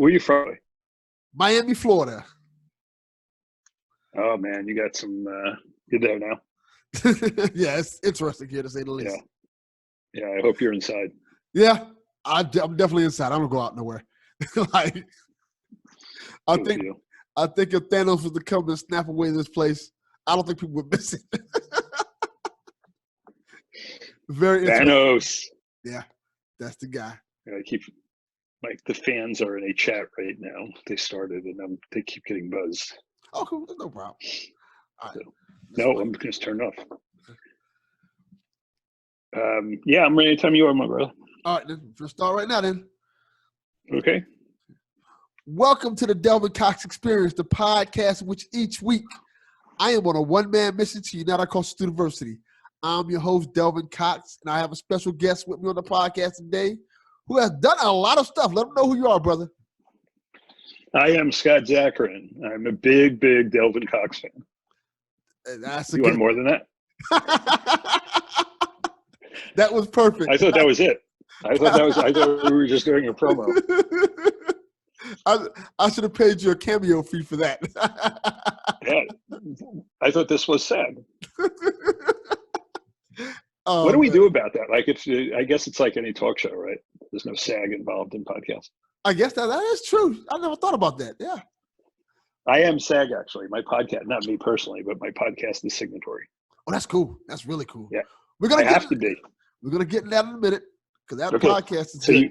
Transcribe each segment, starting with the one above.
Where are you from? Miami, Florida. Oh man, you got some. You're there now. Yeah, it's interesting here to say the least. Yeah. I hope you're inside. Yeah, I'm definitely inside. I don't go out nowhere. Like, I think if Thanos was to come and snap away this place, I don't think people would miss it. Very interesting. Thanos. Yeah, that's the guy. I keep the fans are in a chat right now. They started and they keep getting buzzed. Oh, cool. No problem. All right. No, I'm just turned off. Yeah, I'm ready anytime you are, my brother. All right, then. Let's start right now, then. Okay. Welcome to the Delvin Cox Experience, the podcast in which each week I am on a one-man mission to unite across the university. I'm your host, Delvin Cox, and I have a special guest with me on the podcast today who has done a lot of stuff. Let them know who you are, brother. I am Scott Zakarin. I'm a big Delvin Cox fan. You want more than that? That was perfect. I thought that was it. I thought we were just doing a promo. I should have paid you a cameo fee for that. Yeah, I thought this was sad. What do we do about that? Like, I guess it's like any talk show, right? There's no SAG involved in podcasts. I guess that is true. I never thought about that. Yeah. I am SAG, actually. My podcast, not me personally, but my podcast is signatory. Oh, that's cool. That's really cool. Yeah. I have to be. We're going to get in that in a minute because that podcast is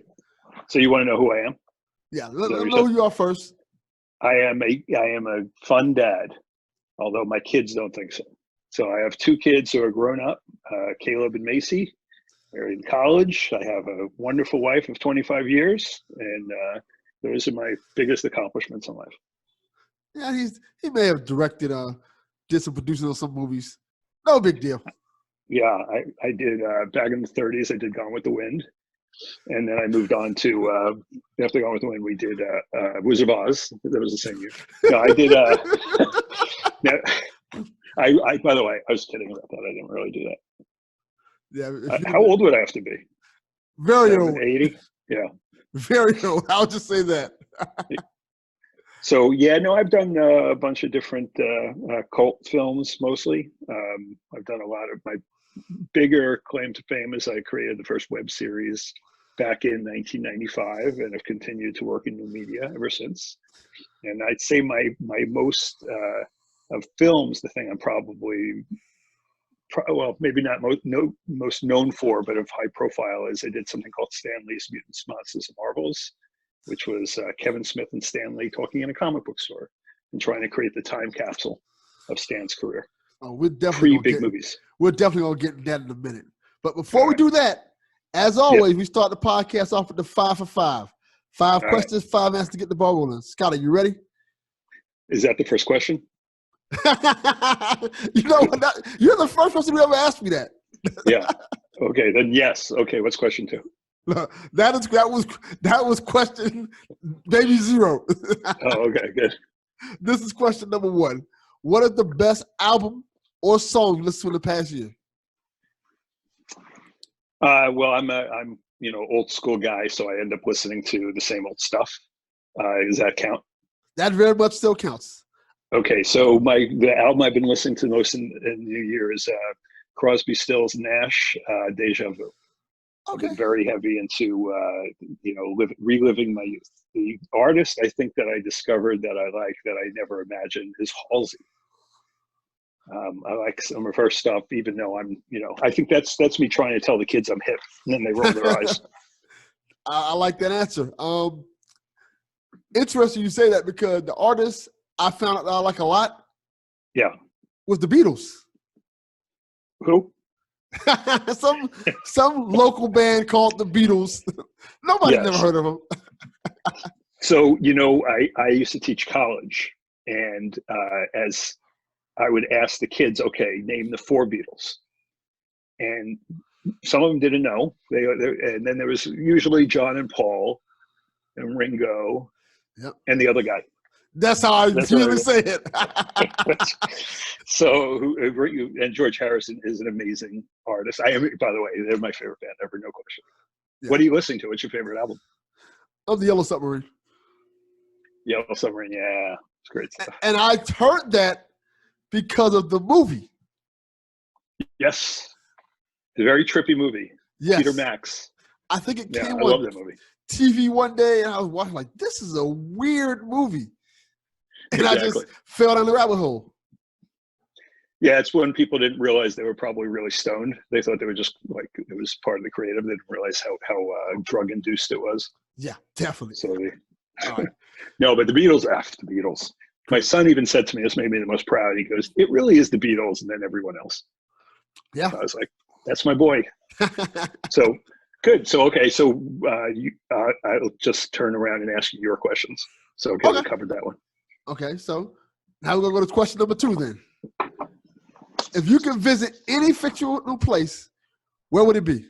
So you want to know who I am? Yeah. Let them know who you are first. I am a fun dad, although my kids don't think so. So I have two kids who are grown up, Caleb and Macy. They're in college. I have a wonderful wife of 25 years, and those are my biggest accomplishments in life. Yeah, he may have directed, did some producing on some movies. No big deal. Yeah, I did back in the 30s. I did Gone with the Wind, and then I moved on to after Gone with the Wind, we did Wizard of Oz. That was the same year. No, I did. I by the way, I was kidding about that. I didn't really do that. Yeah. How old would I have to be? Very old. 80? Yeah. Very old. I'll just say that. So, yeah, no, I've done a bunch of different cult films, mostly. I've done a lot of my bigger claim to fame is I created the first web series back in 1995 and have continued to work in new media ever since. And I'd say my most of films, the thing I'm probably maybe not most known for, but of high profile, is I did something called Stan Lee's Mutants, Monsters, and Marvels, which was Kevin Smith and Stan Lee talking in a comic book store and trying to create the time capsule of Stan's career. Oh, we're definitely big movies. We're definitely gonna get that in a minute. But before we do that, as always, we start the podcast off with the 5 for 5. 5 questions, 5 answers to get the ball rolling. Scott, are you ready? Is that the first question? You know what? You're the first person who ever asked me that. Yeah. Okay, then yes. Okay, what's question 2? That was question maybe 0. Oh, okay, good. This is question number 1. What is the best album or song you listened to in the past year? Well, I'm old school guy, so I end up listening to the same old stuff. Does that count? That very much still counts. Okay, so the album I've been listening to most in the new year is Crosby, Stills, Nash, Deja Vu. Okay. I've been very heavy into reliving my youth. The artist I think that I discovered that I like that I never imagined is Halsey. I like some of her stuff, even though I think that's me trying to tell the kids I'm hip, and then they roll their eyes. I like that answer. Interesting you say that because the artist I found out that I like a lot. Yeah. Was the Beatles. Who? some local band called the Beatles. Nobody's never heard of them. So, I used to teach college, and as I would ask the kids, okay, name the 4 Beatles. And some of them didn't know. And then there was usually John and Paul and Ringo and the other guy. That's how I usually say it. So, and George Harrison is an amazing artist. By the way, they're my favorite band ever, no question. Yeah. What are you listening to? What's your favorite album? Oh, the Yellow Submarine. Yellow Submarine, yeah. It's great stuff. And I heard that because of the movie. Yes. It's a very trippy movie. Yes. Peter Max. I think it came I love that movie. TV one day, and I was watching like, this is a weird movie. And Exactly. I just fell down the rabbit hole. Yeah, it's when people didn't realize they were probably really stoned. They thought they were just like, it was part of the creative. They didn't realize how drug-induced it was. Yeah, definitely. So right. No, but the Beatles, the Beatles. My son even said to me, this made me the most proud. He goes, it really is the Beatles and then everyone else. Yeah. So I was like, that's my boy. So good. So, okay. So I'll just turn around and ask you your questions. So okay, we covered that one. Okay. So now we're going to go to question number 2 then. If you could visit any fictional place, where would it be?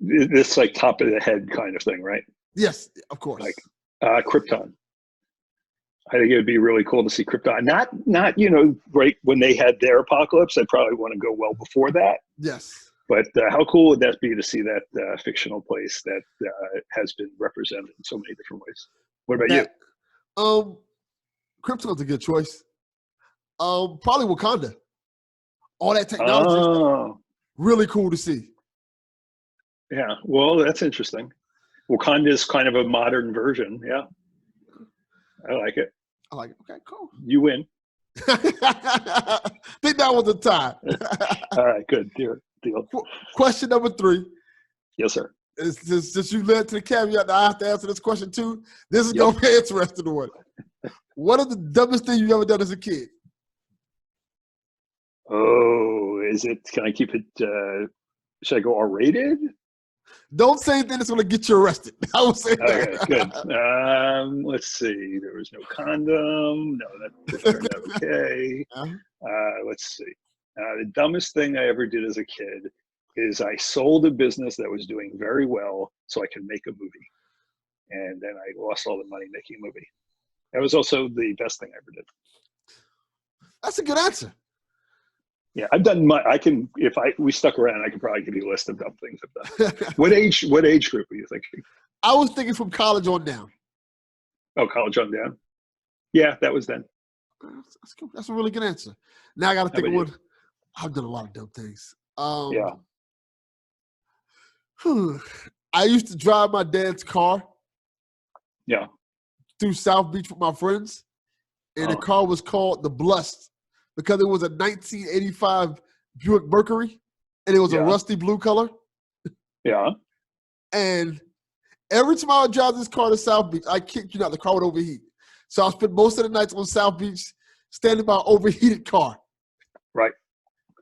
This like top of the head kind of thing, right? Yes, of course. Like Krypton. I think it would be really cool to see Krypton. Not right when they had their apocalypse. I'd probably want to go well before that. Yes. But how cool would that be to see that fictional place that has been represented in so many different ways? What about you? Krypton's a good choice. Probably Wakanda. All that technology. Oh. Really cool to see. Yeah. Well, that's interesting. Wakanda is kind of a modern version. Yeah. I like it. I like it. Okay, cool. You win. I think that was a tie. All right, good. Deal. Question number 3. Yes, sir. Since you led to the caveat that I have to answer this question too, this is going to be an interesting one. What is the dumbest thing you've ever done as a kid? Oh, can I keep it, should I go R-rated? Don't say anything that's going to get you arrested. I would say okay, good. Let's see. There was no condom. No, that turned out okay. Let's see. The dumbest thing I ever did as a kid is I sold a business that was doing very well so I could make a movie. And then I lost all the money making a movie. That was also the best thing I ever did. That's a good answer. Yeah, I've done if we stuck around, I could probably give you a list of dumb things I've done. What age group were you thinking? I was thinking from college on down. Oh, college on down. Yeah, that was then. That's cool. That's a really good answer. Now I got to think of one. I've done a lot of dumb things. Yeah. I used to drive my dad's car. Yeah. Through South Beach with my friends, and the car was called the Blust because it was a 1985 Buick Mercury, and it was a rusty blue color. Yeah. And every time I would drive this car to South Beach, I kid you not, the car would overheat. So I spent most of the nights on South Beach standing by an overheated car. Right.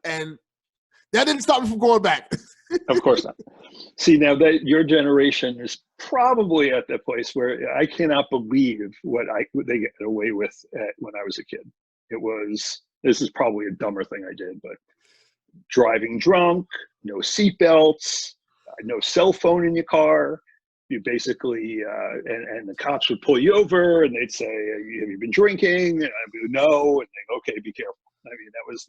And that didn't stop me from going back. Of course not. See, now that your generation is probably at that place where I cannot believe what they get away with when I was a kid. This is probably a dumber thing I did, but driving drunk, no seatbelts, no cell phone in your car. You basically, and the cops would pull you over and they'd say, have you been drinking? And I would no, and they go, okay, be careful. I mean, that was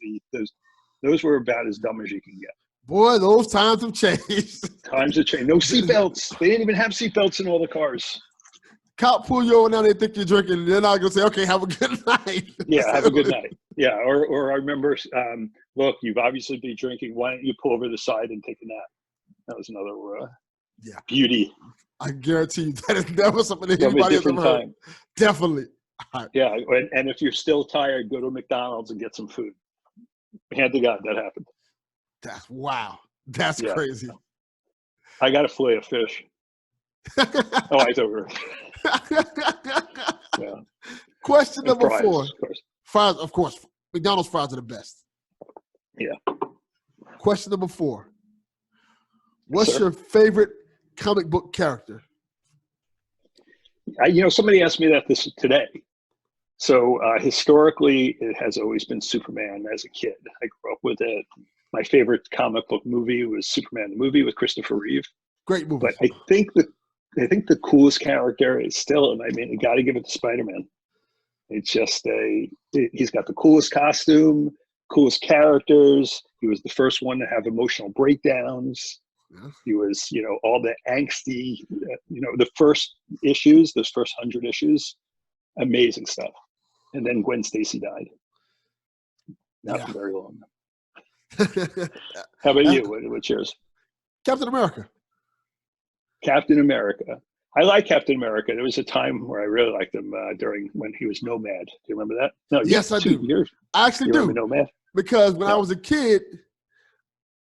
those were about as dumb as you can get. Boy, those times have changed. Times have changed. No seatbelts. They didn't even have seatbelts in all the cars. Cop pull you over now, they think you're drinking, and they're not going to say, okay, have a good night. Yeah, have a good night. Yeah, or I remember, look, you've obviously been drinking. Why don't you pull over the side and take a nap? That was another beauty. I guarantee you that is never something that anybody has ever heard. Definitely. Right. Yeah, and if you're still tired, go to McDonald's and get some food. Hand to God, that happened. That's crazy. I got a fillet of fish. It's over. Yeah. Question number fries, 4. Of course. Fries, of course. McDonald's fries are the best. Yeah. Question number 4. What's your favorite comic book character? Somebody asked me that today. So historically, it has always been Superman as a kid. I grew up with it. My favorite comic book movie was Superman the movie with Christopher Reeve. Great movie. But I think the coolest character is still, and I mean, you got to give it to Spider-Man. It's just he's got the coolest costume, coolest characters. He was the first one to have emotional breakdowns. Yeah. He was, all the angsty, the first issues, those first 100 issues, amazing stuff. And then Gwen Stacy died. Not for very long. How about you? What's yours? Captain America. Captain America. I like Captain America. There was a time where I really liked him during when he was Nomad. Do you remember that? No. Yes, I do. I actually do. Nomad? Because when I was a kid,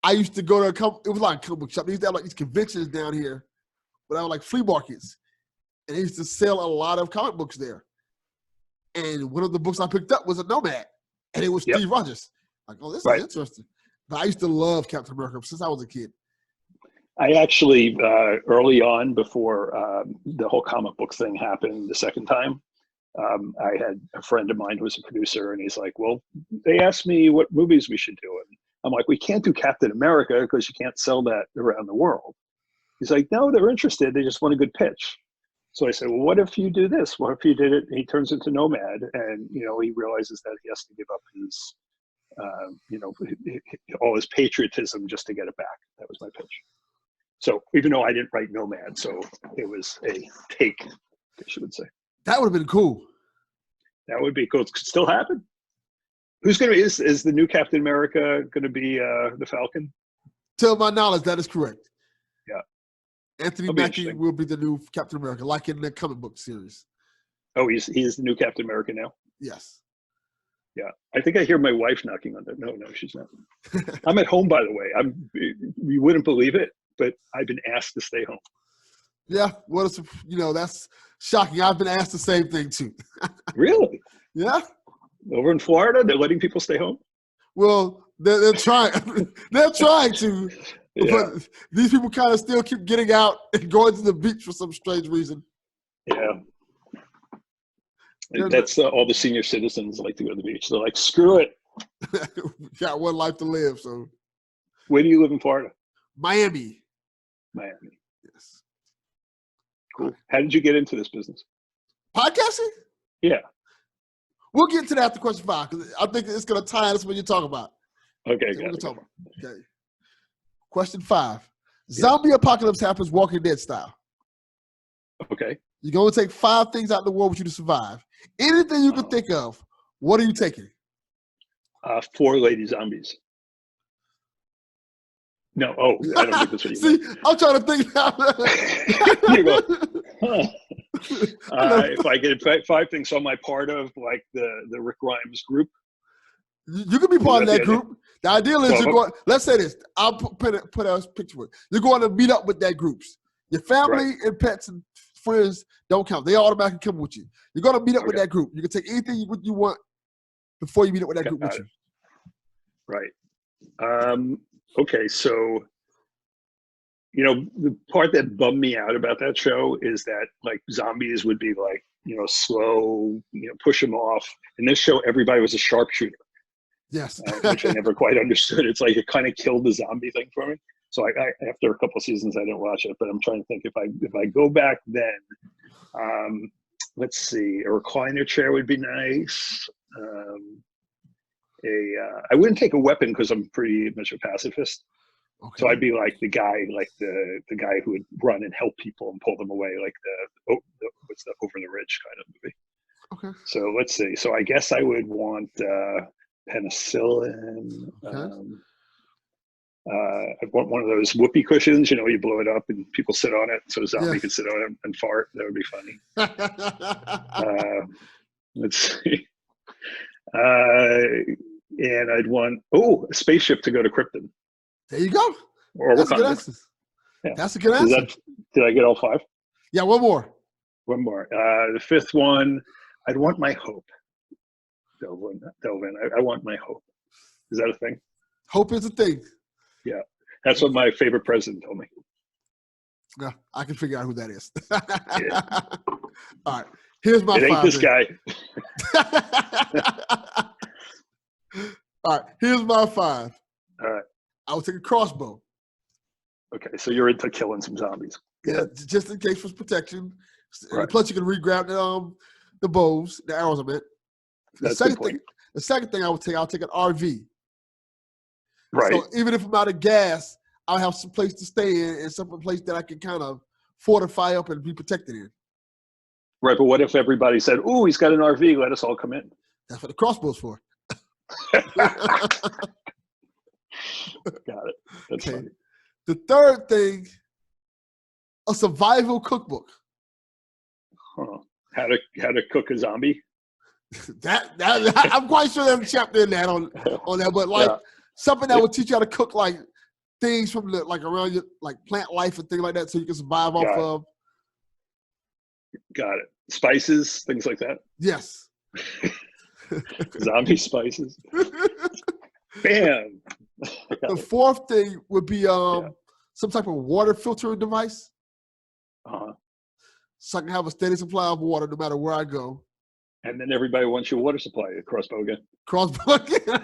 I used to go to it was like a comic book shop. They used to have like these conventions down here, but I was like flea markets, and they used to sell a lot of comic books there. And one of the books I picked up was a Nomad, and it was Steve Rogers. Like, oh, this is interesting. But I used to love Captain America since I was a kid. I actually, early on, before the whole comic book thing happened the second time, I had a friend of mine who was a producer, and he's like, well, they asked me what movies we should do. And I'm like, we can't do Captain America because you can't sell that around the world. He's like, no, they're interested. They just want a good pitch. So I said, well, what if you do this? What if you did it? He turns into Nomad, and, he realizes that he has to give up his, all his patriotism just to get it back. That was my pitch. So even though I didn't write Nomad, so it was a take, I guess you would say. That would have been cool. That would be cool. It could still happen. Who's going to be, is the new Captain America going to be the Falcon? To my knowledge, that is correct. Yeah. Anthony Mackie will be the new Captain America, like in the comic book series. Oh, he's the new Captain America now? Yes. Yeah. I think I hear my wife knocking on the No, she's not. I'm at home, by the way. You wouldn't believe it, but I've been asked to stay home. Yeah, that's shocking. I've been asked the same thing too. Really? Yeah. Over in Florida, they're letting people stay home? Well, they're trying. They're trying to, but these people kind of still keep getting out and going to the beach for some strange reason. Yeah. That's all the senior citizens like to go to the beach. They're like, screw it. Got one life to live. So, where do you live in Florida? Miami. Yes. Cool. How did you get into this business? Podcasting? Yeah. We'll get to that after question 5 because I think it's going to tie us when you talk about. Okay. Okay. Question 5. Zombie apocalypse happens Walking Dead style. Okay. You're going to take 5 things out of the world with you to survive. Anything you can think of, what are you taking? 4 lady zombies. No, I don't think that's what you See, meant. I'm trying to think now. You go, if I get 5 things, so am I part of like the Rick Grimes group? You can be part of that group. The ideal is you're going, let's say this, I'll put a picture with it. You're going to meet up with that groups. Your family and pets and friends don't count. They automatically come with you. You're going to meet up with that group. You can take anything you want before you meet up with that group with you. Right. Okay, so, the part that bummed me out about that show is that, like, zombies would be, like, slow, push them off. In this show, everybody was a sharpshooter. Yes. Which I never quite understood. It's like it kind of killed the zombie thing for me. So I after a couple of seasons, I didn't watch it, but I'm trying to think if I go back then, let's see, a recliner chair would be nice. I wouldn't take a weapon because I'm pretty much a pacifist. Okay. So I'd be like the guy who would run and help people and pull them away, like what's the Over the Ridge kind of movie. Okay. So let's see. So I guess I would want penicillin. Okay. I'd want one of those whoopee cushions. You blow it up and people sit on it, so a zombie can sit on it and fart. That would be funny. Let's see. And I'd want a spaceship to go to Krypton. There you go. Or that's Wakanda. A good answer. Yeah. That's a good answer. Did I get all 5? Yeah, one more. One more. The 5th one, I'd want my hope. Delvin. I want my hope. Is that a thing? Hope is a thing. Yeah. That's what my favorite president told me. Yeah, I can figure out who that is. Yeah. All right. Here's my 5. It ain't this guy. All right. Here's my 5. All right. I would take a crossbow. Okay, so you're into killing some zombies. Yeah, just in case for protection. Right. Plus, you can re-grab the bows, the arrows. I meant. The second thing I would take, I'll take an RV. Right. So even if I'm out of gas, I'll have some place to stay in and some place that I can kind of fortify up and be protected in. Right, but what if everybody said, "Ooh, he's got an RV. Let us all come in." That's what the crossbow's for. Got it. That's funny. The third thing, a survival cookbook. Huh. How to cook a zombie? that I'm quite sure there's a chapter in that on that, but like something that would teach you how to cook like things from the like around your like plant life and things like that, so you can survive off of. Got it. Spices, things like that. Yes. Zombie spices. Bam. The fourth thing would be some type of water filtering device. So I can have a steady supply of water no matter where I go. And then everybody wants your water supply. Crossbow again. Crossbow again.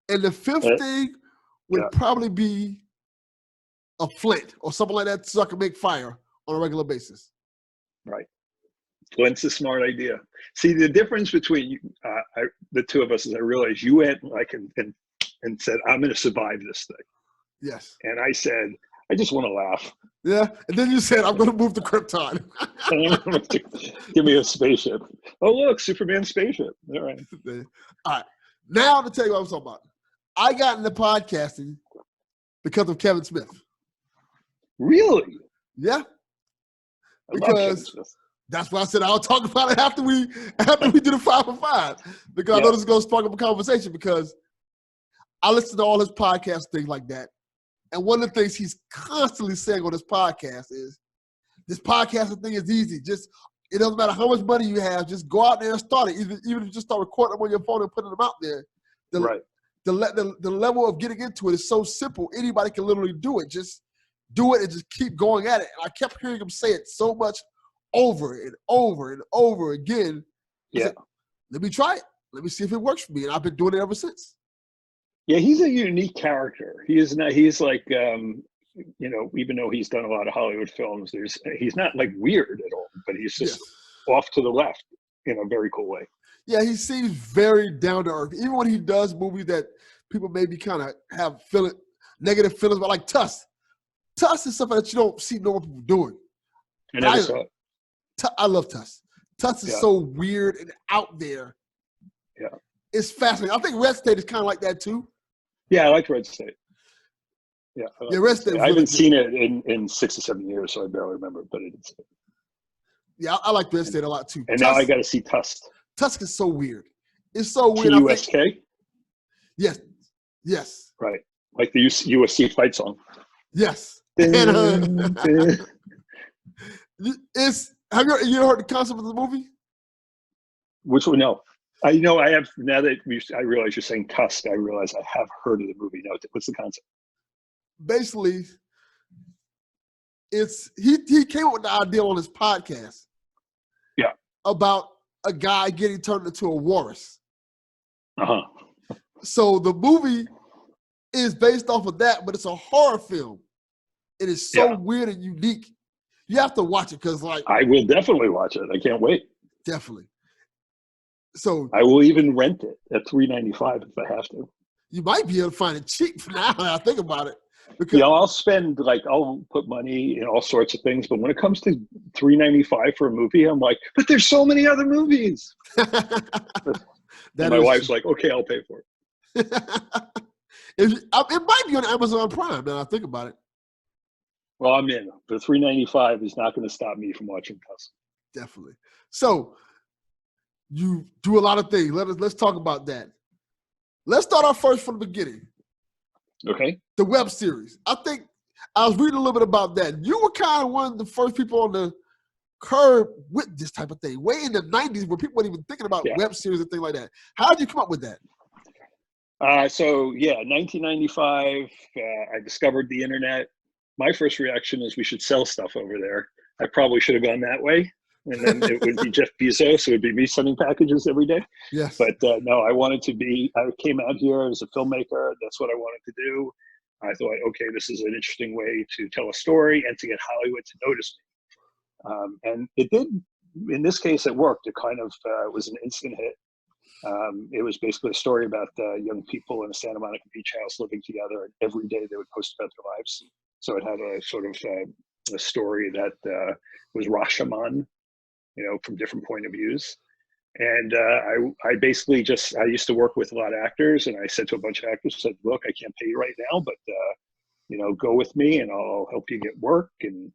And the fifth thing would probably be a flint or something like that so I can make fire on a regular basis. Right. Flint's a smart idea. See, the difference between the two of us is I realized you went like and said, "I'm going to survive this thing." Yes. And I said, "I just want to laugh." Yeah. And then you said, "I'm going to move to Krypton." Give me a spaceship. Oh, look, Superman's spaceship. All right. All right. Now to tell you what I'm talking about. I got into podcasting because of Kevin Smith. Really? Yeah. Because that's why I said I'll talk about it after we do the 5 for 5. Because I know this is going to spark up a conversation because I listen to all his podcasts, things like that. And one of the things he's constantly saying on his podcast is, this podcasting thing is easy. Just, it doesn't matter how much money you have, just go out there and start it. Even if you just start recording them on your phone and putting them out there. The level of getting into it is so simple. Anybody can literally do it. Just do it and just keep going at it. And I kept hearing him say it so much over and over and over again. Yeah. Said, let me try it. Let me see if it works for me. And I've been doing it ever since. Yeah, he's a unique character. He is not. He's like, you know, even though he's done a lot of Hollywood films, he's not like weird at all. But he's just off to the left in a very cool way. Yeah, he seems very down to earth. Even when he does movies that people maybe kind of have negative feelings about, like Tusk. Tusk is something that you don't see normal people doing. I never saw it. I love Tusk. Tusk is so weird and out there. Yeah. It's fascinating. I think Red State is kind of like that too. Yeah, I like Red State. Yeah, Red State. I haven't seen it in 6 or 7 years, so I barely remember it, but I did see it. Yeah, I like Red State a lot too. And Tusk, now I got to see Tusk. Tusk is so weird. It's so weird. TUSK? Yes. Yes. Right. Like the USC fight song. Yes. And, have you heard the concept of the movie? Which one? No. I have, now that I realize you're saying Tusk, I realize I have heard of the movie. No, what's the concept? Basically, he came up with the idea on his podcast. Yeah. About a guy getting turned into a walrus. So the movie is based off of that, but it's a horror film. It is so weird and unique. You have to watch it because, like, I will definitely watch it. I can't wait. Definitely. So I will even rent it at $3.95 if I have to. You might be able to find it cheap now that I think about it. Because I'll put money in all sorts of things, but when it comes to $3.95 for a movie, I'm like, but there's so many other movies. And my wife's like, okay, I'll pay for it. It might be on Amazon Prime now I think about it. Well, I'm in. But $3.95 is not going to stop me from watching Tusk. Definitely. So you do a lot of things. Let's talk about that. Let's start off first from the beginning. Okay. The web series. I think I was reading a little bit about that. You were kind of one of the first people on the curb with this type of thing. Way in the 90s where people weren't even thinking about web series and things like that. How did you come up with that? 1995, I discovered the internet. My first reaction is we should sell stuff over there. I probably should have gone that way. And then it would be Jeff Bezos. It would be me sending packages every day. Yes. But no, I came out here as a filmmaker. That's what I wanted to do. I thought, okay, this is an interesting way to tell a story and to get Hollywood to notice me. And it did, in this case, it worked. It kind of was an instant hit. It was basically a story about young people in a Santa Monica beach house living together, and every day they would post about their lives. So it had a sort of a story that was Rashomon, from different point of views. And I basically I used to work with a lot of actors, and I said to a bunch of actors, said, look, I can't pay you right now, but go with me and I'll help you get work. And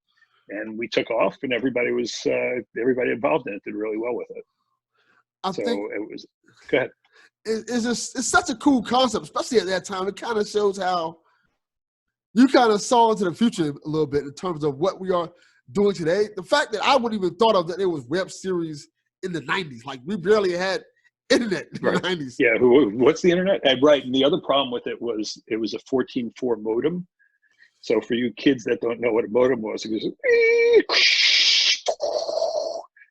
we took off, and everybody involved in it did really well with it. I think it was, go ahead. It's such a cool concept, especially at that time. It kind of shows how you kind of saw into the future a little bit in terms of what we are doing today. The fact that I wouldn't even thought of that there was web series in the 90s. Like, we barely had internet in the 90s. Yeah, what's the internet? Right, and the other problem with it was a 14.4 modem. So for you kids that don't know what a modem was, it was,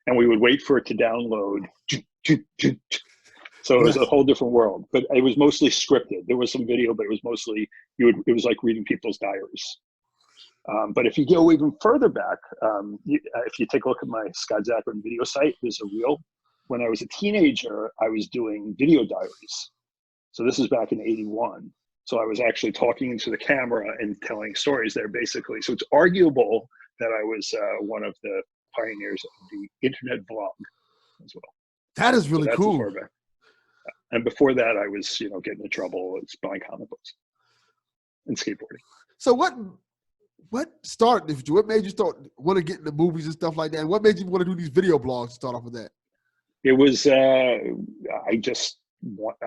and we would wait for it to download. So it was a whole different world, but it was mostly scripted. There was some video, but it was mostly, it was like reading people's diaries. But if you go even further back, if you take a look at my Scott Zakarin video site, there's a reel. When I was a teenager, I was doing video diaries. So this is back in '81. So I was actually talking into the camera and telling stories there, basically. So it's arguable that I was one of the pioneers of the internet vlog as well. That is really cool. And before that, I was, getting in trouble. It's buying comic books and skateboarding. So what started you? What made you want to get into movies and stuff like that? And what made you want to do these video blogs to start off with that? It was, I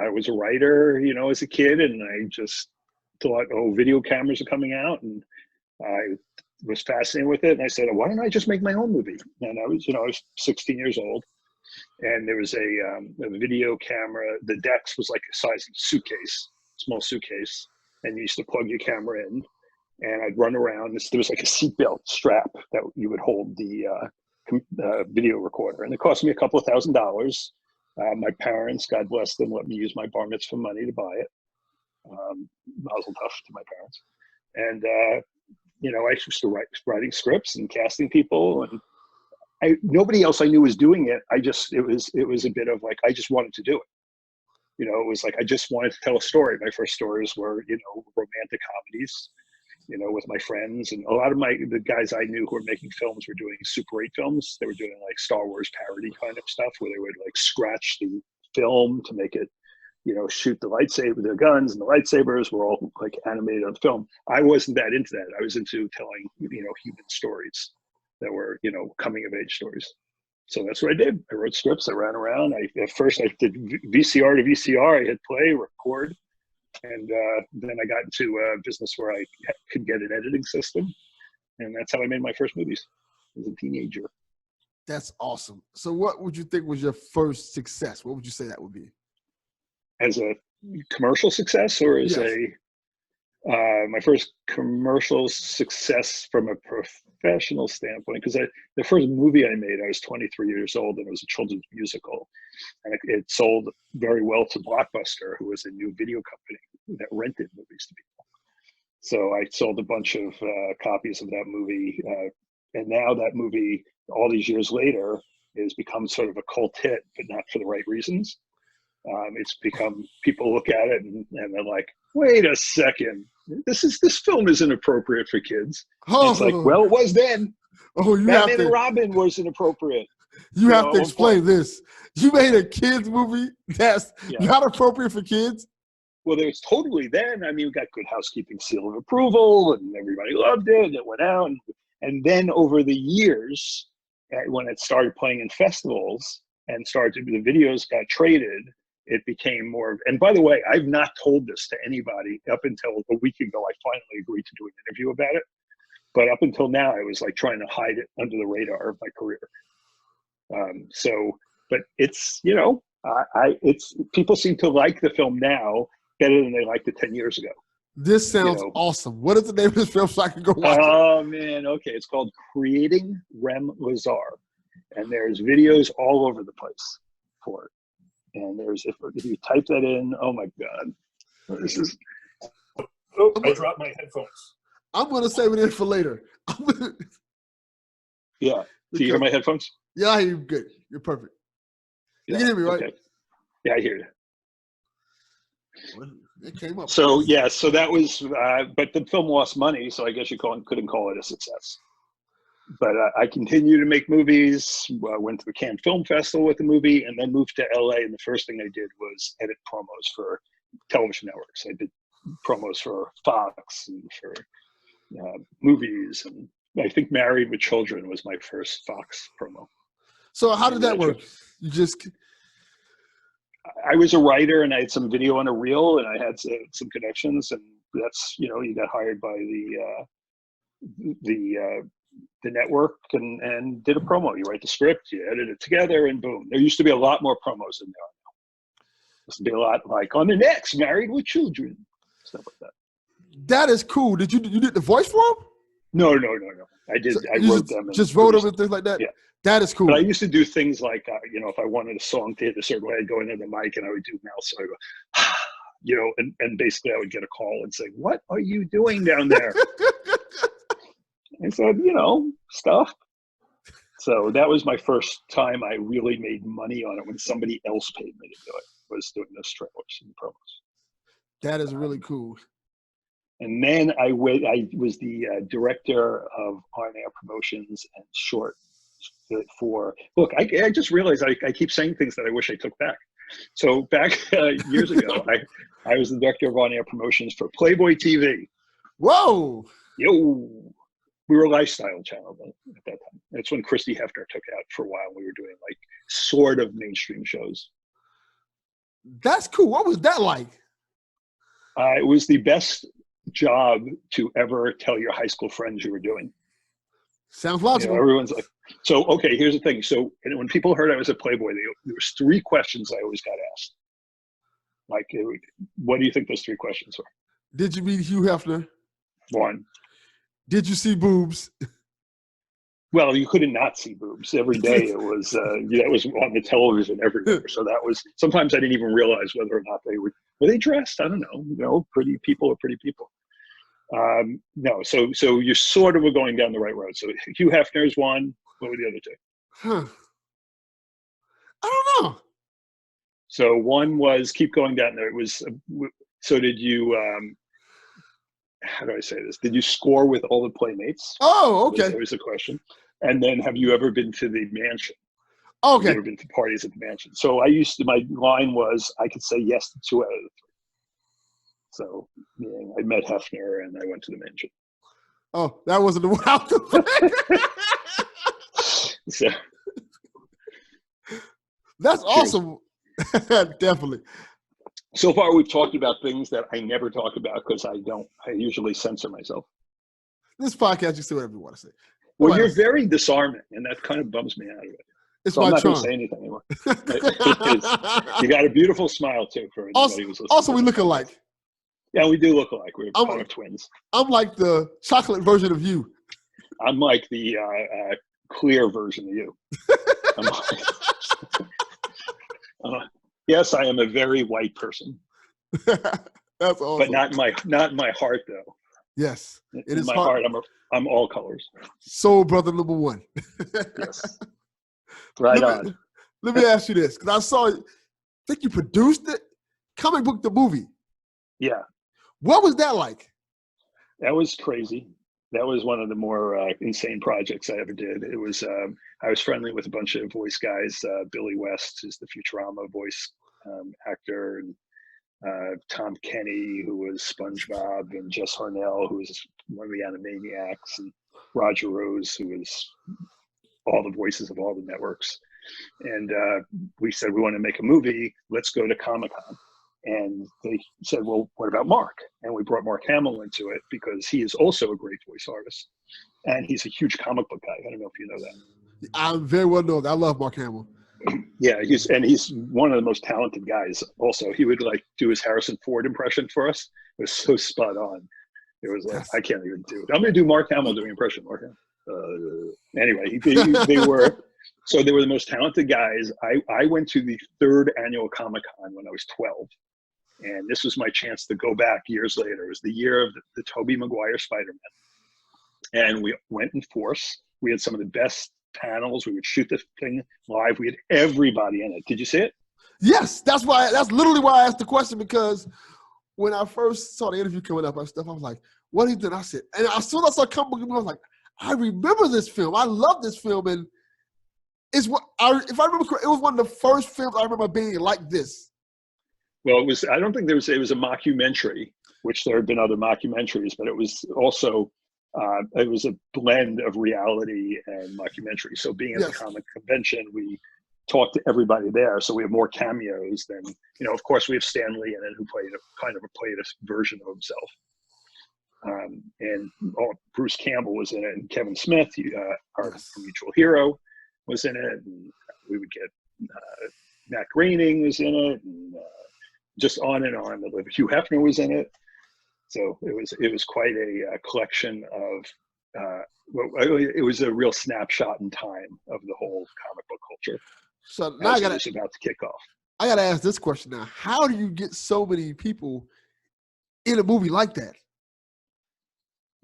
was a writer, as a kid, and I just thought, video cameras are coming out, and I was fascinated with it. And I said, why don't I just make my own movie? And I was 16 years old, and there was a video camera. The Dex was like the size of a suitcase, small suitcase, and you used to plug your camera in, and I'd run around. There was like a seatbelt strap that you would hold the video recorder, and it cost me a couple of $1,000s. My parents, God bless them, let me use my bar mitzvah money to buy it. Mazel tov to my parents. And, I used to writing scripts and casting people, and nobody else I knew was doing it. It was a bit of like, I just wanted to do it. It was like, I just wanted to tell a story. My first stories were, romantic comedies, with my friends. And a lot of the guys I knew who were making films were doing Super 8 films. They were doing like Star Wars parody kind of stuff, where they would like scratch the film to make it, shoot the lightsaber, the guns and the lightsabers were all like animated on film. I wasn't that into that. I was into telling, human stories that were, coming of age stories. So that's what I did. I wrote scripts. I ran around. At first I did VCR to VCR. I hit play, record. And then I got into a business where I could get an editing system. And that's how I made my first movies as a teenager. That's awesome. So what would you think was your first success? What would you say that would be? As a commercial success, or as my first commercial success from a professional standpoint? Because the first movie I made, I was 23 years old, and it was a children's musical. And it sold very well to Blockbuster, who was a new video company that rented movies to people. So I sold a bunch of copies of that movie. And now that movie, all these years later, has become sort of a cult hit, but not for the right reasons. It's become, people look at it and they're like, wait a second, this film isn't appropriate for kids. Oh. It's like, well, it was then. Oh, Batman and Robin was inappropriate. You have to explain this. You made a kids movie that's not appropriate for kids? Well, it was totally then. I mean, we got Good Housekeeping seal of approval, and everybody loved it, and it went out. And then over the years, when it started playing in festivals and the videos got traded, it became more. And by the way, I've not told this to anybody up until a week ago. I finally agreed to do an interview about it. But up until now, I was like trying to hide it under the radar of my career. But it's, it's people seem to like the film now better than they liked it 10 years ago. This sounds awesome. What is the name of this film so I can go watch it? Oh, man. Okay. It's called Creating Rem Lazar. And there's videos all over the place for it. And if you type that in, oh my God. This is, I dropped my headphones. I'm going to save it in for later. Yeah. Do you hear my headphones? Yeah, I hear you good. You're perfect. You can hear me, right? Okay. Yeah, I hear you. It came up. So yeah, so that was, but the film lost money, so I guess you couldn't call it a success. But I continued to make movies. Went to the Cannes Film Festival with the movie, and then moved to LA. And the first thing I did was edit promos for television networks. I did promos for Fox and for movies, and I think Married with Children was my first Fox promo. So how did that work? You just... I was a writer, and I had some video on a reel, and I had some connections, and that's, you got hired by the network and did a promo. You write the script, you edit it together, and boom. There used to be a lot more promos than there are now. There used to be a lot like on the next Married with Children, stuff like that. That is cool. You did the voice for them? No. I did. So I wrote them. Just wrote them and things like that? Yeah. That is cool. But I used to do things like, if I wanted a song to hit a certain way, I'd go into the mic and I would do mouth. So I go, and basically I would get a call and say, "What are you doing down there?" I said, stuff. So that was my first time I really made money on it, when somebody else paid me to do it, was doing those trailers and promos. that is really cool. And then I was the director of on-air promotions and short for, look, I just realized I keep saying things that I wish I took back. So back years ago, I was the director of on-air promotions for Playboy TV. Whoa! Yo! We were a lifestyle channel at that time. That's when Christy Hefner took out for a while. We were doing like sort of mainstream shows. That's cool. What was that like? It was the best job to ever tell your high school friends you were doing. Sounds logical. Everyone's like, so, okay, here's the thing. So when people heard I was at Playboy, there was 3 questions I always got asked. Like, what do you think those 3 questions were? Did you meet Hugh Hefner? 1. Did you see boobs? Well, you couldn't not see boobs. Every day it was, that was on the television everywhere. So that was, sometimes I didn't even realize whether or not were they dressed? I don't know. Pretty people are pretty people. No, so you sort of were going down the right road. So Hugh Hefner's 1. What were the other 2? Huh. I don't know. So 1 was keep going down there. It was, so did you, how do I say this? Did you score with all the playmates? Oh, okay. That was the question. And then, have you ever been to the mansion? Okay. Have you ever been to parties at the mansion? So my line was, I could say yes to 2 out of the 3. So, I met Hefner and I went to the mansion. Oh, that wasn't the one I was So, that's awesome. Definitely. So far, we've talked about things that I never talk about because I usually censor myself. This podcast, you say whatever you want to say. Well, you're very disarming, and that kind of bums me out of it. It's so my I'm not charm. going to say anything anymore. You got a beautiful smile, too, for anybody who's listening. Also, we look alike. Yeah, we do look alike. We're kind of twins. I'm like the chocolate version of you. I'm like the clear version of you. Yes, I am a very white person. That's awesome. But not in my heart, though. Yes, it is my heart. I'm all colors. Soul brother number 1. Yes. Right on. Let me ask you this, because I saw, I think you produced it, Comic Book the Movie. Yeah. What was that like? That was crazy. That was one of the more insane projects I ever did. It was, I was friendly with a bunch of voice guys. Billy West, who's the Futurama voice actor, and Tom Kenny, who was SpongeBob, and Jess Harnell, who was one of the Animaniacs, and Roger Rose, who was all the voices of all the networks. And we said, we want to make a movie. Let's go to Comic-Con. And they said, well, what about Mark? And we brought Mark Hamill into it because he is also a great voice artist. And he's a huge comic book guy. I don't know if you know that. I very well know that. I love Mark Hamill. Yeah, he's one of the most talented guys. Also, he would like do his Harrison Ford impression for us. It was so spot on. It was like, I can't even do it. I'm going to do Mark Hamill doing impression. Mark Hamill. Anyway, they were, so they were the most talented guys. I went to the 3rd annual Comic-Con when I was 12. And this was my chance to go back years later. It was the year of the Tobey Maguire Spider-Man. And we went in force. We had some of the best panels. We would shoot the thing live. We had everybody in it. Did you see it? Yes, that's why. That's literally why I asked the question, because when I first saw the interview coming up and stuff, I was like, "What he did?" I said, and as soon as I saw comic book, I was like, "I remember this film. I love this film." And it's what if I remember correctly, it was one of the first films I remember being like this. Well, it was. I don't think there was. It was a mockumentary, which there had been other mockumentaries, but it was also. It was a blend of reality and mockumentary. So being at the Yes, comic convention, we talked to everybody there. So we have more cameos than Of course, we have Stan Lee in it, who played a version of himself. And Bruce Campbell was in it, and Kevin Smith, our yes. mutual hero, was in it. And we would get Matt Groening was in it, and just on and on. Hugh Hefner was in it. So it was quite a collection of. It was a real snapshot in time of the whole comic book culture So now as it was about to kick off. I gotta ask this question now: how do you get so many people in a movie like that?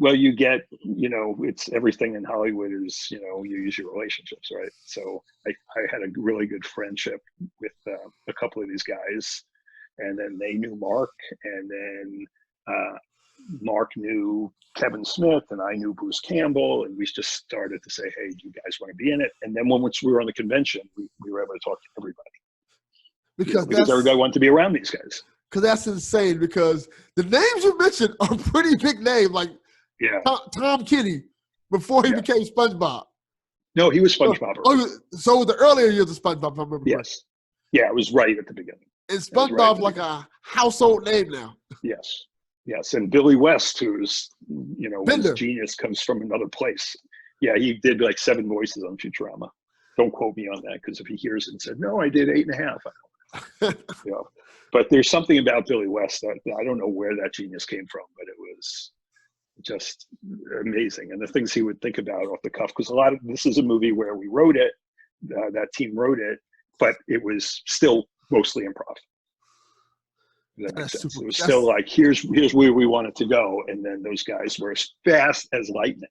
Well, you get, it's everything in Hollywood is, you use your relationships, right? So I had a really good friendship with a couple of these guys, and then they knew Mark, and then Mark knew Kevin Smith, and I knew Bruce Campbell, and we just started to say, hey, do you guys want to be in it? And then once we were on the convention, we were able to talk to everybody. Because everybody wanted to be around these guys. Because that's insane, because the names you mentioned are pretty big names, like Tom Kenny before he became SpongeBob. No, he was SpongeBob. So the earlier years of SpongeBob, if I remember correctly. Yeah, it was right at the beginning. And SpongeBob's like a household name now. Yes, and Billy West, who's his genius comes from another place. Yeah, he did like 7 voices on Futurama. Don't quote me on that, because if he hears it and said, "No, I did 8.5," I don't. But there's something about Billy West that I don't know where that genius came from, but it was just amazing. And the things he would think about off the cuff, because this is a movie where we wrote it, that team wrote it, but it was still mostly improv. That makes sense. It was still like, here's where we want it to go, and then those guys were as fast as lightning,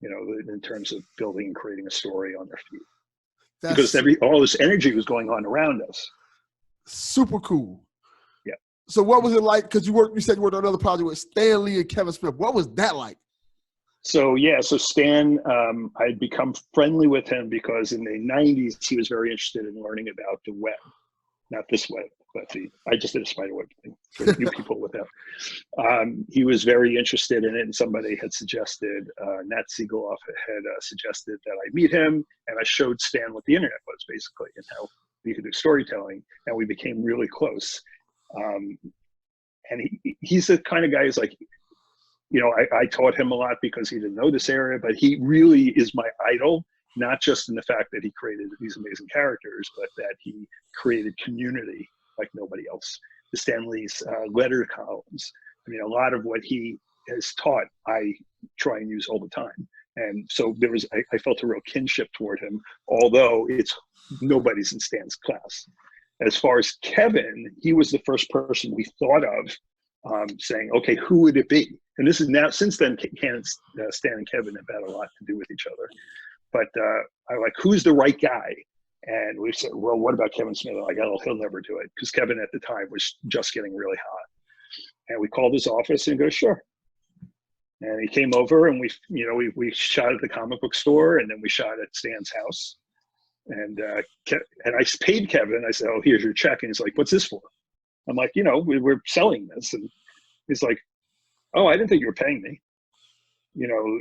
in terms of building and creating a story on their feet, because all this energy was going on around us. Super cool. Yeah. So what was it like? Because you said you worked on another project with Stan Lee and Kevin Smith. What was that like? So Stan, I'd become friendly with him because in the 90s he was very interested in learning about the web, not this web, but I just did a spider web thing for you people with him. He was very interested in it, and somebody had suggested, Nat Siegeloff had suggested that I meet him, and I showed Stan what the internet was, basically, and how we could do storytelling, and we became really close. And he's the kind of guy who's like, I taught him a lot because he didn't know this area, but he really is my idol, not just in the fact that he created these amazing characters, but that he created community like nobody else. The Stan Lee's letter columns. I mean, a lot of what he has taught, I try and use all the time. And so I felt a real kinship toward him, although nobody's in Stan's class. As far as Kevin, he was the first person we thought of, saying, okay, who would it be? And this is now, since then, Stan and Kevin have had a lot to do with each other. But I like, who's the right guy? And we said, well, what about Kevin Smith? I'm like, oh, he'll never do it, because Kevin at the time was just getting really hot. And we called his office and go, sure. And he came over, and we shot at the comic book store, and then we shot at Stan's house. And I paid Kevin. I said, oh, here's your check. And he's like, what's this for? I'm like, we're selling this. And he's like, oh, I didn't think you were paying me.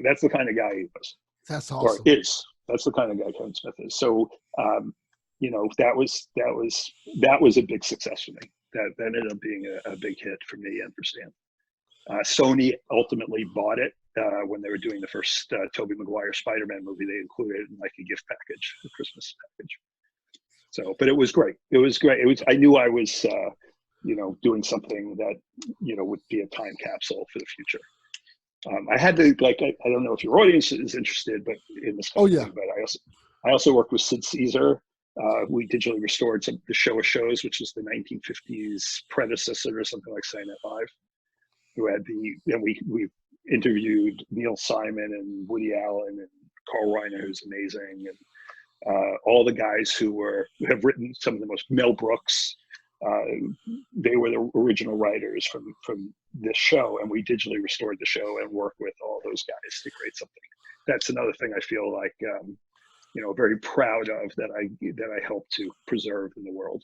That's the kind of guy he was. That's awesome. Or is. That's the kind of guy Kevin Smith is. So, that was a big success for me. That ended up being a big hit for me and for Stan. Sony ultimately bought it when they were doing the first Tobey Maguire Spider-Man movie. They included it in like a gift package, a Christmas package. So, but it was great. It was great. I knew I was, doing something that, would be a time capsule for the future. I had to, I don't know if your audience is interested, but in this kind of thing, but I also worked with Sid Caesar. We digitally restored the Show of Shows, which was the 1950s predecessor or something like Saturday Night Live. We interviewed Neil Simon and Woody Allen and Carl Reiner, who's amazing, and all the guys who have written some of the most Mel Brooks. They were the original writers from this show, and we digitally restored the show and worked with all those guys to create something. That's another thing I feel like very proud of that I helped to preserve in the world.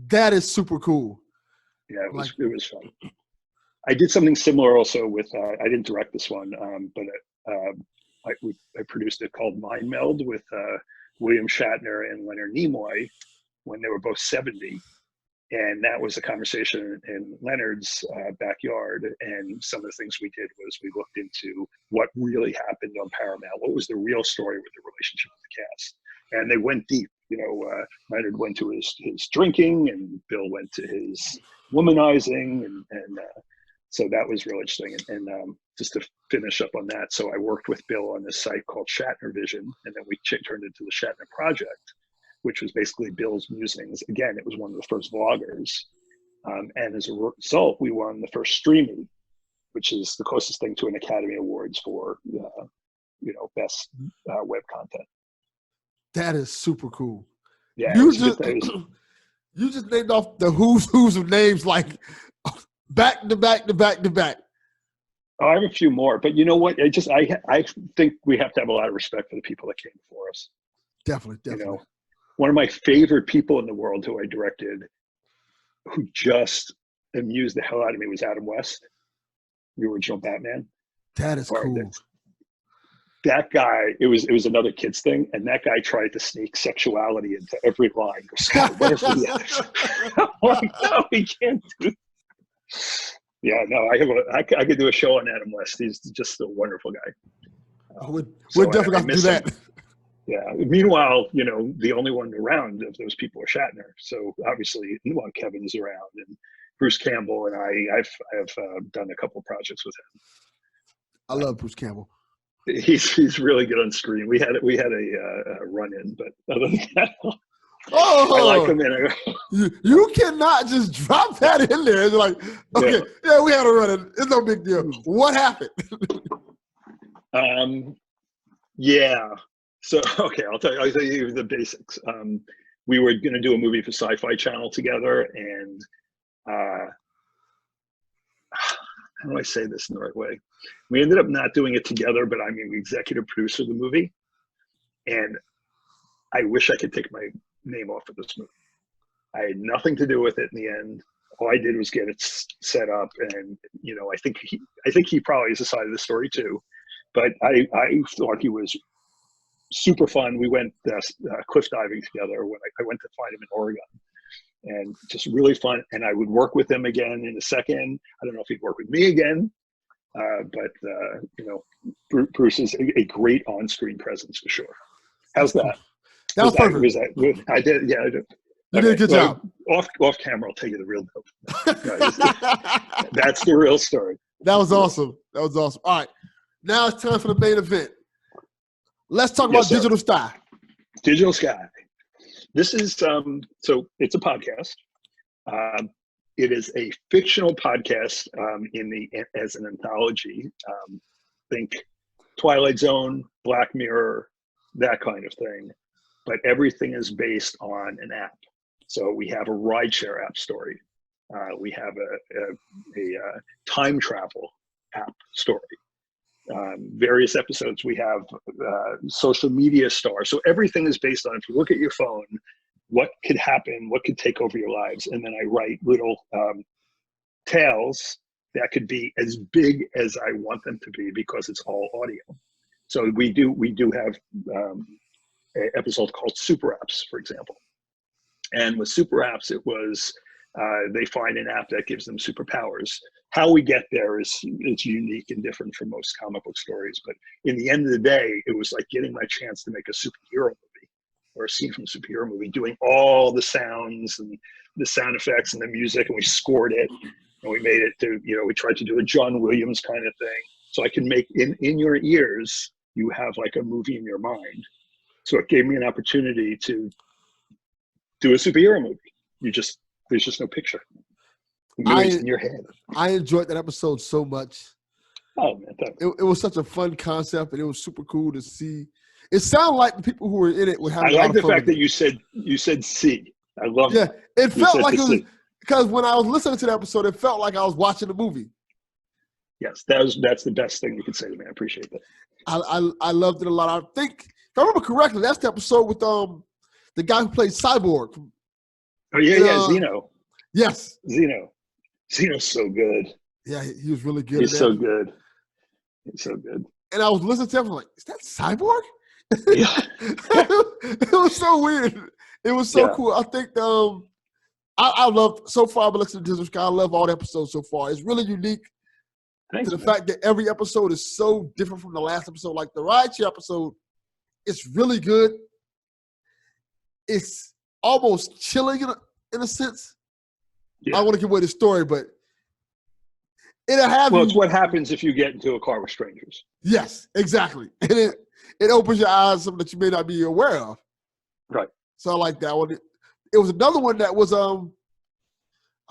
That is super cool. Yeah, it was fun. I did something similar also with I didn't direct this one, but I produced it called Mind Meld with William Shatner and Leonard Nimoy when they were both 70. And that was a conversation in Leonard's backyard. And some of the things we did was we looked into what really happened on Paramount. What was the real story with the relationship with the cast? And they went deep. Leonard went to his drinking, and Bill went to his womanizing, and so that was really interesting. And just to finish up on that, so I worked with Bill on this site called Shatner Vision, and then we turned it into the Shatner Project, which was basically Bill's musings. Again, it was one of the first vloggers. And as a result, we won the first Streamy, which is the closest thing to an Academy Awards for, best web content. That is super cool. Yeah. You just named off the who's of names like back to back to back to back. Oh, I have a few more, but you know what? I think we have to have a lot of respect for the people that came before us. Definitely. One of my favorite people in the world who I directed, who just amused the hell out of me, was Adam West, the original Batman. That is cool. That guy, it was another kid's thing, and that guy tried to sneak sexuality into every line. Scott, what if we? I'm like, no, we can't do. Yeah, no, I could do a show on Adam West. He's just a wonderful guy. We're definitely going to do that. Yeah. Meanwhile, the only one around of those people are Shatner. So obviously, Kevin's around, and Bruce Campbell, and I've done a couple of projects with him. I love Bruce Campbell. He's really good on screen. We had a run-in, but other than that, I like him. You cannot just drop that in there. It's like, okay, yeah, we had a run-in. It's no big deal. What happened? Yeah. So, okay, I'll tell you the basics. We were going to do a movie for Sci-Fi Channel together, and how do I say this in the right way? We ended up not doing it together, but I'm the executive producer of the movie, and I wish I could take my name off of this movie. I had nothing to do with it in the end. All I did was get it set up, and I think he probably has a side of the story too. But I thought he was super fun. We went cliff diving together when I went to find him in Oregon, and just really fun. And I would work with him again in a second. I don't know if he'd work with me again, but Bruce is a great on-screen presence for sure. How's that? That was perfect. Was that good? I did. Yeah, I did. You did a good job. Off camera, I'll tell you the real dope. That's the real story. That was awesome. All right, now it's time for the main event. Let's talk about Digital Sky. Digital Sky. This is so it's a podcast. It is a fictional podcast as an anthology. Think Twilight Zone, Black Mirror, that kind of thing. But everything is based on an app. So we have a rideshare app story. We have a time travel app story. Various episodes, we have social media stars. So everything is based on, if you look at your phone, what could happen, what could take over your lives. And then I write little tales that could be as big as I want them to be because it's all audio. So we do have an episode called Super Apps, for example. And with Super Apps, it was they find an app that gives them superpowers. How we get there is unique and different from most comic book stories. But in the end of the day, it was like getting my chance to make a superhero movie or a scene from a superhero movie, doing all the sounds and the sound effects and the music, and we scored it. And we made it to, we tried to do a John Williams kind of thing. So I can make in your ears, you have like a movie in your mind. So it gave me an opportunity to do a superhero movie. There's just no picture. The movie's in your head. I enjoyed that episode so much. Oh man, it was such a fun concept, and it was super cool to see. It sounded like the people who were in it would have I a lot like of the fun fact with that it. you said C. I love Yeah, that. it You felt said like the it was C. because when I was listening to the episode, it felt like I was watching the movie. Yes, that's the best thing you could say to me. I appreciate that. I loved it a lot. I think if I remember correctly, that's the episode with the guy who played Cyborg. Oh yeah, And, yeah, Zeno. yes, Zeno's so good. yeah, he was really good at He's that. so good. He's so good. And I was listening to him, I'm like, is that Cyborg? Yeah. It was so weird. It was so Yeah. cool. I think I love so far. I've been listening to this guy. I love all the episodes so far. It's really unique Thanks, to the man. fact that every episode is so different from the last episode. Like the Rideshare episode, it's really good. It's almost chilling in a sense. Yeah. I don't want to give away the story, but it'll have Well, you. it's what happens if you get into a car with strangers. Yes, exactly. And it opens your eyes to something that you may not be aware of. Right. So I like that one. It was another one that was I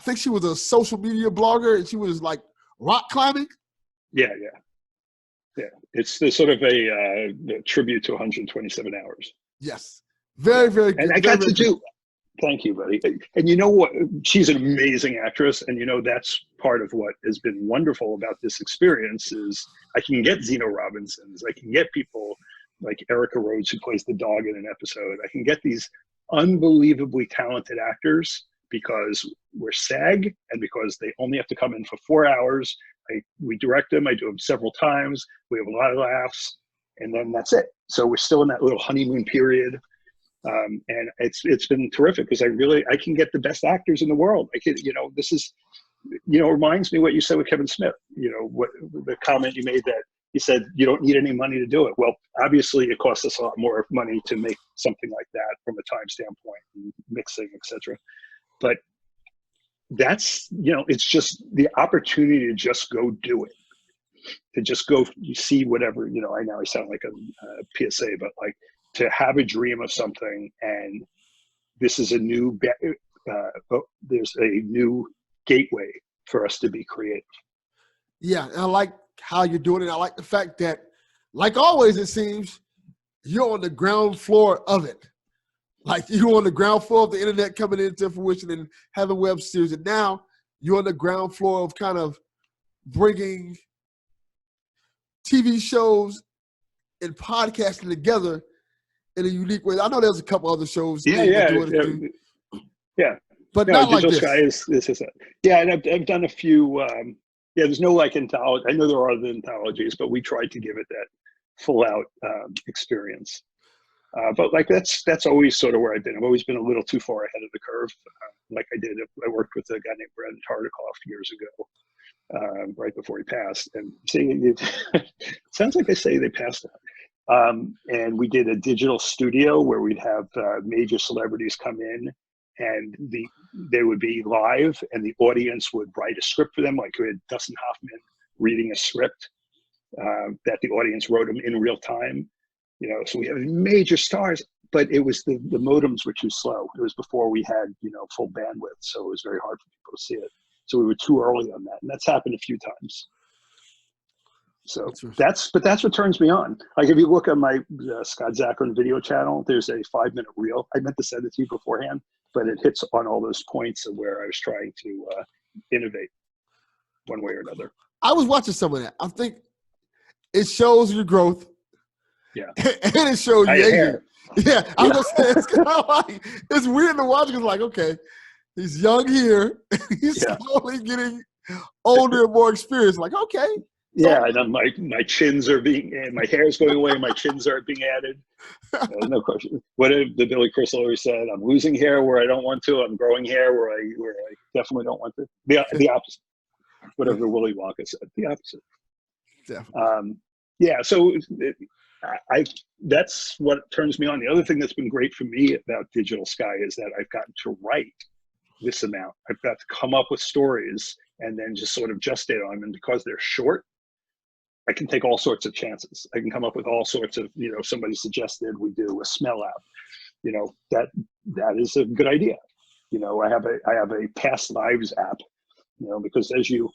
think she was a social media blogger and she was like rock climbing. Yeah, yeah. Yeah. It's the sort of a tribute to 127 hours. Yes. Very, very good. And I got to do. Thank you, buddy. And you know what? She's an amazing actress, and you know that's part of what has been wonderful about this experience is I can get Zeno Robinsons, I can get people like Erica Rhodes who plays the dog in an episode. I can get these unbelievably talented actors because we're SAG and because they only have to come in for 4 hours. We direct them. I do them several times. We have a lot of laughs, and then that's it. So we're still in that little honeymoon period. And it's been terrific because I can get the best actors in the world. I can, this is, reminds me what you said with Kevin Smith, what the comment you made that he said, you don't need any money to do it. Well, obviously it costs us a lot more money to make something like that from a time standpoint and mixing, etc. But that's, it's just the opportunity to just go do it, to just go, you see whatever, I know I sound like a PSA, but like, to have a dream of something, and this is there's a new gateway for us to be creative. Yeah, and I like how you're doing it. I like the fact that, like always, it seems you're on the ground floor of it. Like you're on the ground floor of the internet coming into fruition and having web series, and now you're on the ground floor of kind of bringing TV shows and podcasting together in a unique way. I know there's a couple other shows. Yeah. But no, not like Digital this. Sky is it. Yeah, and I've done a few. There's no like anthology. I know there are other anthologies, but we tried to give it that full out experience. But like that's always sort of where I've been. I've always been a little too far ahead of the curve. I worked with a guy named Brandon Tartikoff years ago, right before he passed. And see, it sounds like I say they passed out. And we did a digital studio where we'd have major celebrities come in, and they would be live, and the audience would write a script for them. Like we had Dustin Hoffman reading a script that the audience wrote them in real time. So we have major stars, but it was the modems were too slow. It was before we had full bandwidth, so it was very hard for people to see it. So we were too early on that, and that's happened a few times. So that's what turns me on. Like if you look at my Scott Zakarin video channel, there's a 5-minute reel. I meant to send it to you beforehand, but it hits on all those points of where I was trying to innovate one way or another. I was watching some of that. I think it shows your growth. Yeah. And it shows you aging. Yeah. I was gonna say it's kind of like it's weird to watch because like, okay, he's young here. He's slowly getting older and more experienced. Like, okay. Yeah, and then my chins are my hair is going away, my chins are being added. No question. What did the Billy Crystal always said? I'm losing hair where I don't want to. I'm growing hair where I definitely don't want to. The opposite. Whatever Willy Wonka said. The opposite. Definitely. So that's what turns me on. The other thing that's been great for me about Digital Sky is that I've gotten to write this amount. I've got to come up with stories and then just sort of gestate on them. And because they're short, I can take all sorts of chances. I can come up with all sorts of, somebody suggested we do a smell out. That is a good idea. I have a past lives app, because as you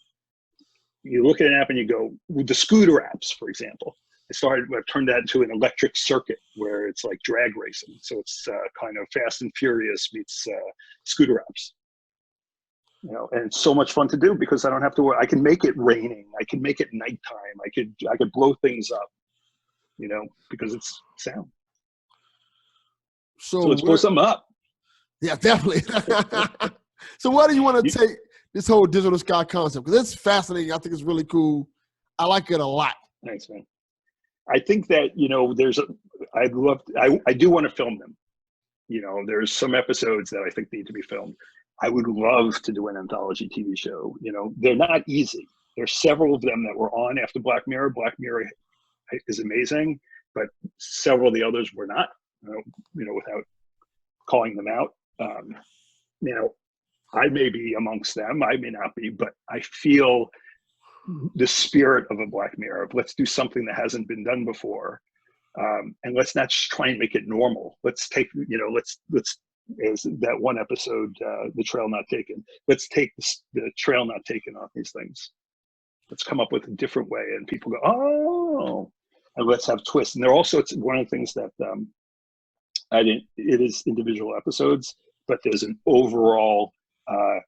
look at an app and you go, the scooter apps, for example, I've turned that into an electric circuit where it's like drag racing. So it's kind of Fast and Furious meets scooter apps. And it's so much fun to do because I don't have to worry. I can make it raining. I can make it nighttime. I could blow things up, because it's sound. So let's blow something up. Yeah, definitely. So where do you want to take this whole digital sky concept? Because it's fascinating. I think it's really cool. I like it a lot. Thanks, man. I think that, I do want to film them. There's some episodes that I think need to be filmed. I would love to do an anthology TV show. They're not easy. There's several of them that were on after Black Mirror. Black Mirror is amazing, but several of the others were not, without calling them out. Now, I may be amongst them. I may not be, but I feel the spirit of a Black Mirror. Let's do something that hasn't been done before. And let's not just try and make it normal. Let's take, let's as that one episode, The Trail Not Taken. Let's take the trail not taken off these things. Let's come up with a different way, and people go, oh, and let's have twists. And it's one of the things that it is individual episodes, but there's an overall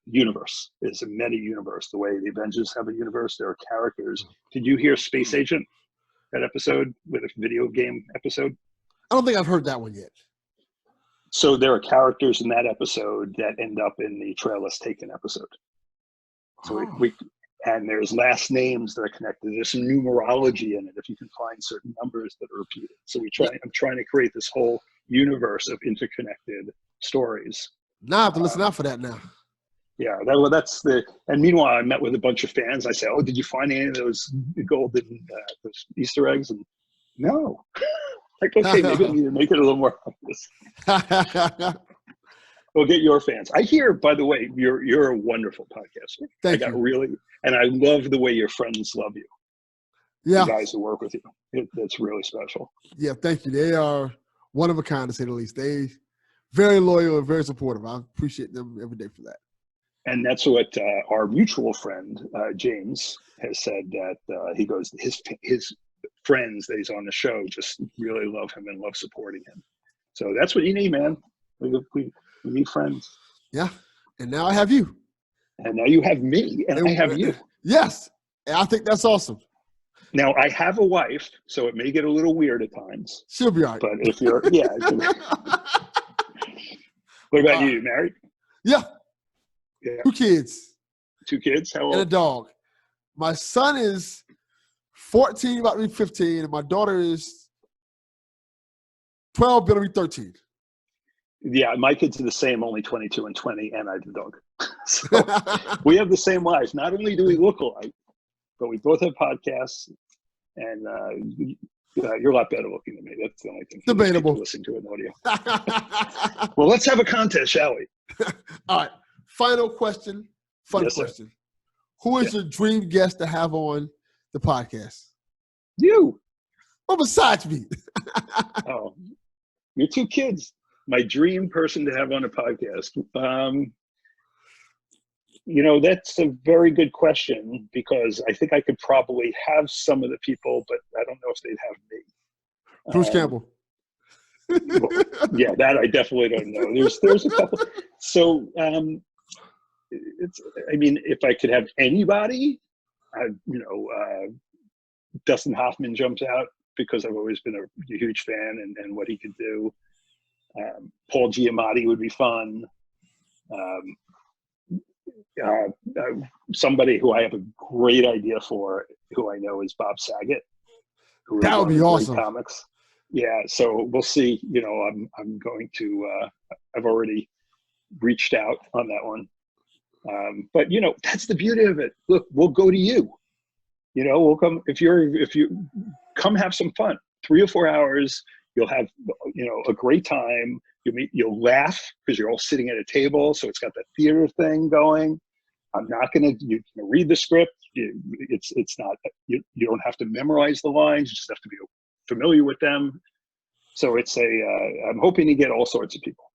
universe. It's a meta universe. The way the Avengers have a universe, there are characters. Did you hear Space Agent? That episode with a video game episode? I don't think I've heard that one yet. So there are characters in that episode that end up in the Trail Less Taken episode. So and there's last names that are connected. There's some numerology in it if you can find certain numbers that are repeated. So I'm trying to create this whole universe of interconnected stories. Now I have to listen out for that now. Yeah, and meanwhile, I met with a bunch of fans. I said, oh, did you find any of those golden those Easter eggs? And no. Like, okay, maybe I need to make it a little more obvious. We'll get your fans. I hear, by the way, you're a wonderful podcaster. Thank you. And I love the way your friends love you. Yeah. The guys who work with you. That's really special. Yeah, thank you. They are one of a kind, to say the least. They very loyal and very supportive. I appreciate them every day for that. And that's what our mutual friend, James, has said, that he goes, his friends that he's on the show just really love him and love supporting him. So that's what you need, man. We need friends. Yeah. And now I have you. And now you have me, and I have you. Yes. And I think that's awesome. Now, I have a wife, so it may get a little weird at times. She'll be all right. But if you're, yeah. What about you? Married? Yeah. 2 kids. 2 kids? How old? And a dog. My son is 14, about to be 15, and my daughter is 12, going to be 13. Yeah, my kids are the same, only 22 and 20, and I have a dog. So we have the same lives. Not only do we look alike, but we both have podcasts, and you're a lot better looking than me. That's the only thing. Debatable. Listening to an audio. Well, let's have a contest, shall we? All right. Final question. Fun question. Who is your dream guest to have on the podcast? You. Well, besides me. Oh, your 2 kids. My dream person to have on a podcast. That's a very good question, because I think I could probably have some of the people, but I don't know if they'd have me. Bruce Campbell. Well, yeah, that I definitely don't know. There's a couple. So, if I could have anybody, Dustin Hoffman jumps out because I've always been a huge fan and what he could do. Paul Giamatti would be fun. Somebody who I have a great idea for, who I know, is Bob Saget. That would be awesome. Comics. Yeah, so we'll see. I'm going to. I've already reached out on that one. But that's the beauty of it. Look, we'll go to you. We'll come if you come have some fun. 3 or 4 hours. You'll have a great time. You'll laugh because you're all sitting at a table, so it's got that theater thing going. I'm not gonna. You can read the script. It's not. You don't have to memorize the lines. You just have to be familiar with them. So it's I'm hoping to get all sorts of people.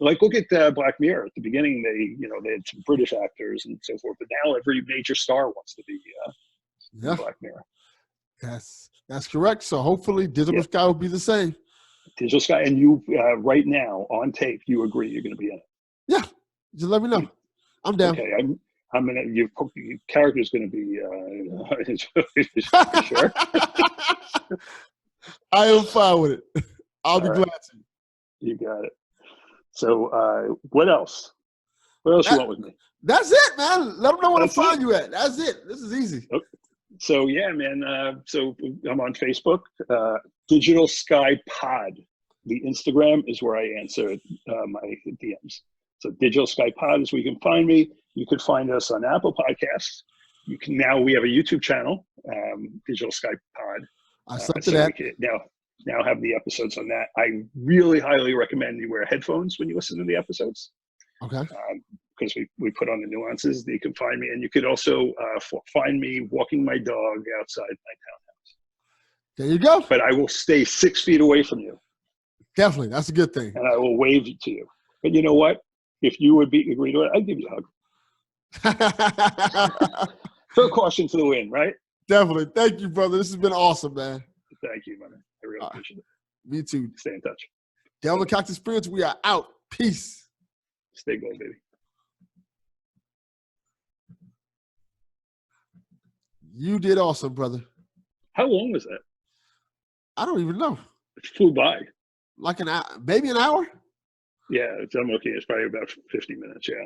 Like, look at Black Mirror. At the beginning, they had some British actors and so forth, but now every major star wants to be Black Mirror. That's correct. So hopefully Digital Yeah, Sky will be the same. Digital Sky, and you right now on tape, you agree you're going to be in it. Yeah, just let me know. I'm down. Okay, I'm gonna your character's going to be sure. I am fine with it. I'll be glad to. You got it. So what else? What else you want with me? That's it, man. Let them know where to That's find it. you at. That's it. This is easy. Okay. So yeah, man. So I'm on Facebook, Digital Sky Pod. The Instagram is where I answer my DMs. So Digital Sky Pod is where you can find me. You could find us on Apple Podcasts. You can we have a YouTube channel, Digital Sky Pod. I suck to so that. we can now have the episodes on that. I really highly recommend you wear headphones when you listen to the episodes. Okay. Because we put on the nuances that you can find me. And you could also find me walking my dog outside my townhouse. There you go. But I will stay 6 feet away from you. Definitely. That's a good thing. And I will wave to you. But you know what? If you would agree to it, I'd give you a hug. Throw caution to the wind, right? Definitely. Thank you, brother. This has been awesome, man. Thank you, man. I really appreciate it. Me too. Stay in touch. Delvin Cox Experience, we are out. Peace. Stay gold, baby. You did awesome, brother. How long was that? I don't even know. It flew by. Like an hour, maybe an hour? Yeah, I'm looking. It's probably about 50 minutes, yeah.